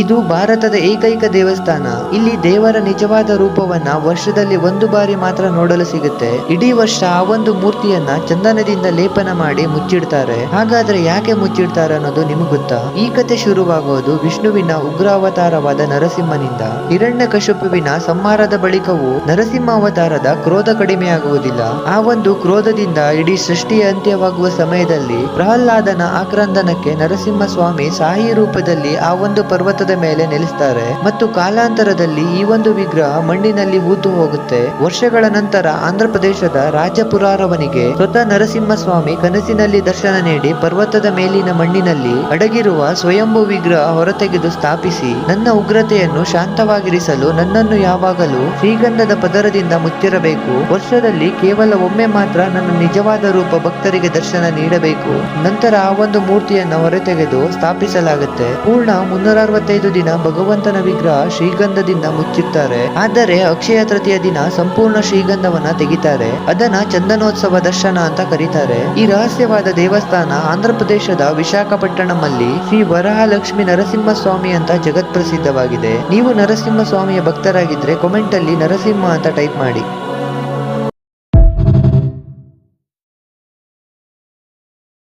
ಇದು ಭಾರತದ ಏಕೈಕ ದೇವಸ್ಥಾನ. ಇಲ್ಲಿ ದೇವರ ನಿಜವಾದ ರೂಪವನ್ನ ವರ್ಷದಲ್ಲಿ ಒಂದು ಬಾರಿ ಮಾತ್ರ ನೋಡಲು ಸಿಗುತ್ತೆ. ಇಡೀ ವರ್ಷ ಆ ಒಂದು ಮೂರ್ತಿಯನ್ನ ಚಂದನದಿಂದ ಲೇಪನ ಮಾಡಿ ಮುಚ್ಚಿಡ್ತಾರೆ. ಹಾಗಾದ್ರೆ ಯಾಕೆ ಮುಚ್ಚಿಡ್ತಾರೆ ಅನ್ನೋದು ನಿಮಗೆ ಗೊತ್ತಾ? ಈ ಕತೆ ಶುರುವಾಗುವುದು ವಿಷ್ಣುವಿನ ಉಗ್ರಾವತಾರವಾದ ನರಸಿಂಹನಿಂದ. ಹಿರಣ್ಯಕಶಿಪುವಿನ ಸಂಹಾರದ ಬಳಿಕವೂ ನರಸಿಂಹ ಅವತಾರದ ಕ್ರೋಧ ಕಡಿಮೆಯಾಗುವುದಿಲ್ಲ. ಆ ಒಂದು ಕ್ರೋಧದಿಂದ ಇಡೀ ಸೃಷ್ಟಿಯ ಅಂತ್ಯವಾಗುವ ಸಮಯದಲ್ಲಿ ಪ್ರಹ್ಲಾದನ ಆಕ್ರಂದನಕ್ಕೆ ನರಸಿಂಹ ಸ್ವಾಮಿ ಸಾಯಿ ರೂಪದಲ್ಲಿ ಆ ಒಂದು ಪರ್ವತ ಮೇಲೆ ನೆಲೆಸ್ತಾರೆ ಮತ್ತು ಕಾಲಾಂತರದಲ್ಲಿ ಈ ಒಂದು ವಿಗ್ರಹ ಮಣ್ಣಿನಲ್ಲಿ ಹೂತು ಹೋಗುತ್ತೆ. ವರ್ಷಗಳ ನಂತರ ಆಂಧ್ರ ಪ್ರದೇಶದ ರಾಜಪುರಾರವನಿಗೆ ಸ್ವತಃ ನರಸಿಂಹ ಸ್ವಾಮಿ ಕನಸಿನಲ್ಲಿ ದರ್ಶನ ನೀಡಿ ಪರ್ವತದ ಮೇಲಿನ ಮಣ್ಣಿನಲ್ಲಿ ಅಡಗಿರುವ ಸ್ವಯಂಭೂ ವಿಗ್ರಹ ಹೊರತೆಗೆದು ಸ್ಥಾಪಿಸಿ, ನನ್ನ ಉಗ್ರತೆಯನ್ನು ಶಾಂತವಾಗಿರಿಸಲು ನನ್ನನ್ನು ಯಾವಾಗಲೂ ಶ್ರೀಗಂಧದ ಪದರದಿಂದ ಮುಚ್ಚಿರಬೇಕು. ವರ್ಷದಲ್ಲಿ ಕೇವಲ ಒಮ್ಮೆ ಮಾತ್ರ ನನ್ನ ನಿಜವಾದ ರೂಪ ಭಕ್ತರಿಗೆ ದರ್ಶನ ನೀಡಬೇಕು. ನಂತರ ಆ ಒಂದು ಮೂರ್ತಿಯನ್ನು ಹೊರತೆಗೆದು ಸ್ಥಾಪಿಸಲಾಗುತ್ತೆ. ಪೂರ್ಣ 365 ದಿನ ಭಗವಂತನ ವಿಗ್ರಹ ಶ್ರೀಗಂಧದಿಂದ ಮುಚ್ಚಿರ್ತಾರೆ. ಆದರೆ ಅಕ್ಷಯ ತೃತೀಯ ದಿನ ಸಂಪೂರ್ಣ ಶ್ರೀಗಂಧವನ್ನ ತೆಗಿತಾರೆ. ಅದನ್ನ ಚಂದನೋತ್ಸವ ದರ್ಶನ ಅಂತ ಕರೀತಾರೆ. ಈ ರಹಸ್ಯವಾದ ದೇವಸ್ಥಾನ ಆಂಧ್ರ ಪ್ರದೇಶದ ವಿಶಾಖಪಟ್ಟಣಂನಲ್ಲಿ ಶ್ರೀ ವರಹಲಕ್ಷ್ಮಿ ನರಸಿಂಹ ಸ್ವಾಮಿ ಅಂತ ಜಗತ್ ಪ್ರಸಿದ್ಧವಾಗಿದೆ. ನೀವು ನರಸಿಂಹ ಸ್ವಾಮಿಯ ಭಕ್ತರಾಗಿದ್ರೆ ಕಾಮೆಂಟ್ ಅಲ್ಲಿ ನರಸಿಂಹ ಅಂತ ಟೈಪ್ ಮಾಡಿ.